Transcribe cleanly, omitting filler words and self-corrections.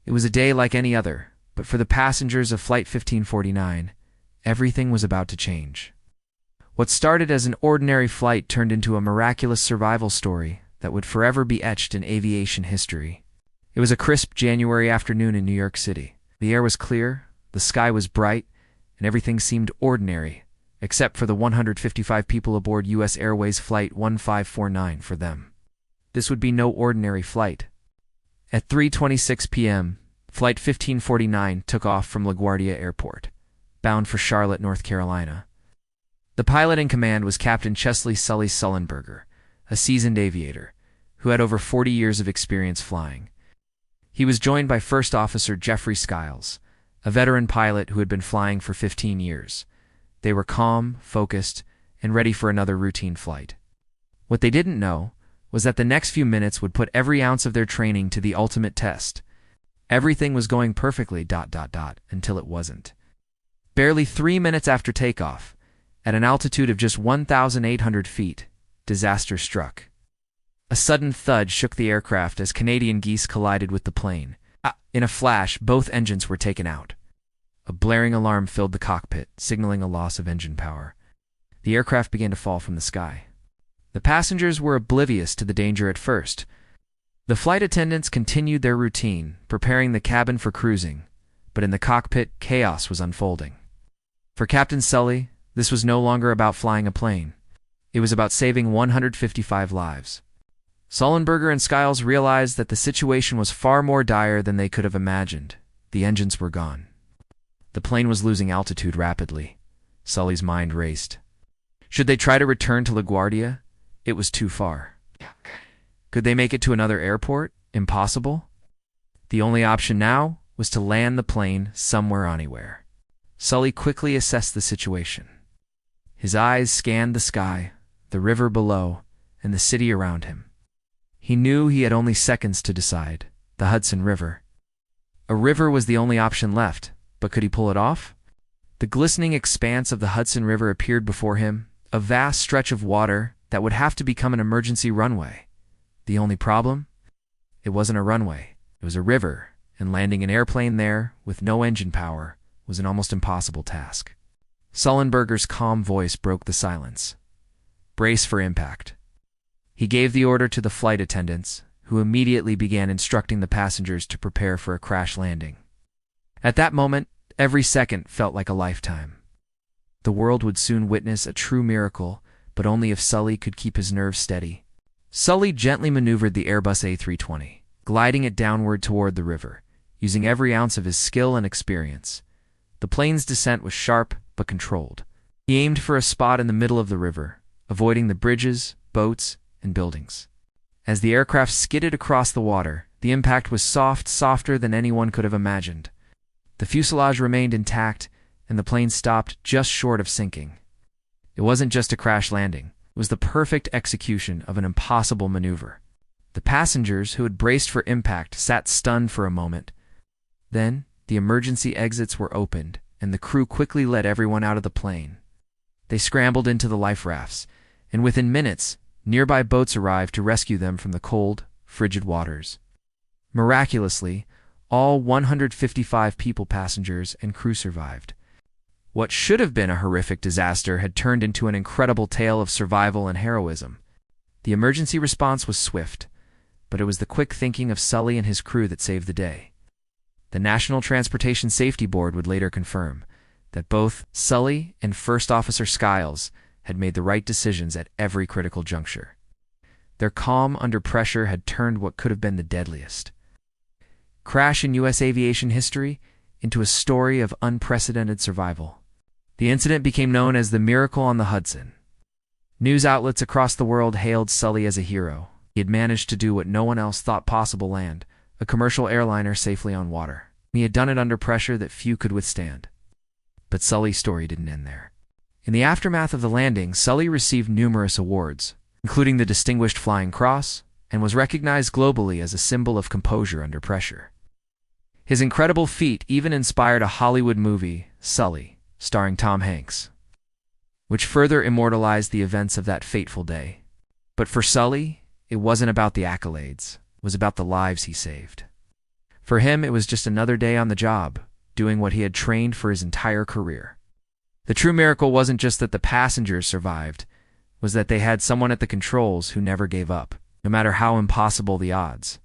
It was a day like any other, but for the passengers of Flight 1549, everything was about to change. What started as an ordinary flight turned into a miraculous survival story that would forever be etched in aviation history. It was a crisp January afternoon in New York City. The air was clear, the sky was bright, and everything seemed ordinary, except for the 155 people aboard U.S. Airways Flight 1549 for them. This would be no ordinary flight. At 3:26 p.m., Flight 1549 took off from LaGuardia Airport, bound for Charlotte, North Carolina. The pilot in command was Captain Chesley Sully Sullenberger, a seasoned aviator, who had over 40 years of experience flying. He was joined by First Officer Jeffrey Skiles, a veteran pilot who had been flying for 15 years. They were calm, focused, and ready for another routine flight. What they didn't know was that the next few minutes would put every ounce of their training to the ultimate test. Everything was going perfectly ... until it wasn't. Barely 3 minutes after takeoff, at an altitude of just 1,800 feet, disaster struck. A sudden thud shook the aircraft as Canadian geese collided with the plane. In a flash, both engines were taken out. A blaring alarm filled the cockpit, signaling a loss of engine power. The aircraft began to fall from the sky. The passengers were oblivious to the danger at first. The flight attendants continued their routine, preparing the cabin for cruising, but in the cockpit, chaos was unfolding. For Captain Sully, this was no longer about flying a plane. It was about saving 155 lives. Sullenberger and Skiles realized that the situation was far more dire than they could have imagined. The engines were gone. The plane was losing altitude rapidly. Sully's mind raced. Should they try to return to LaGuardia? It was too far. Could they make it to another airport? Impossible. The only option now was to land the plane somewhere anywhere. Sully quickly assessed the situation. His eyes scanned the sky, the river below, and the city around him. He knew he had only seconds to decide. The Hudson River. A river was the only option left, but could he pull it off? The glistening expanse of the Hudson River appeared before him, a vast stretch of water that would have to become an emergency runway. The only problem? It wasn't a runway. It was a river, and landing an airplane there, with no engine power, was an almost impossible task. Sullenberger's calm voice broke the silence. Brace for impact. He gave the order to the flight attendants, who immediately began instructing the passengers to prepare for a crash landing. At that moment, every second felt like a lifetime. The world would soon witness a true miracle, but only if Sully could keep his nerves steady. Sully gently maneuvered the Airbus A320, gliding it downward toward the river, using every ounce of his skill and experience. The plane's descent was sharp but controlled. He aimed for a spot in the middle of the river, avoiding the bridges, boats, and buildings. As the aircraft skidded across the water, the impact was softer than anyone could have imagined. The fuselage remained intact, and the plane stopped just short of sinking. It wasn't just a crash landing. It was the perfect execution of an impossible maneuver. The passengers, who had braced for impact, sat stunned for a moment. Then, the emergency exits were opened, and the crew quickly let everyone out of the plane. They scrambled into the life rafts, and within minutes, nearby boats arrived to rescue them from the cold, frigid waters. Miraculously, all 155 passengers and crew survived. What should have been a horrific disaster had turned into an incredible tale of survival and heroism. The emergency response was swift, but it was the quick thinking of Sully and his crew that saved the day. The National Transportation Safety Board would later confirm that both Sully and First Officer Skiles had made the right decisions at every critical juncture. Their calm under pressure had turned what could have been the deadliest crash in U.S. aviation history into a story of unprecedented survival. The incident became known as the Miracle on the Hudson. News outlets across the world hailed Sully as a hero. He had managed to do what no one else thought possible: land a commercial airliner safely on water. He had done it under pressure that few could withstand. But Sully's story didn't end there. In the aftermath of the landing, Sully received numerous awards, including the Distinguished Flying Cross, and was recognized globally as a symbol of composure under pressure. His incredible feat even inspired a Hollywood movie, Sully, starring Tom Hanks, which further immortalized the events of that fateful day. But for Sully, it wasn't about the accolades. It was about the lives he saved. For him, it was just another day on the job, doing what he had trained for his entire career. The true miracle wasn't just that the passengers survived, it was that they had someone at the controls who never gave up, no matter how impossible the odds.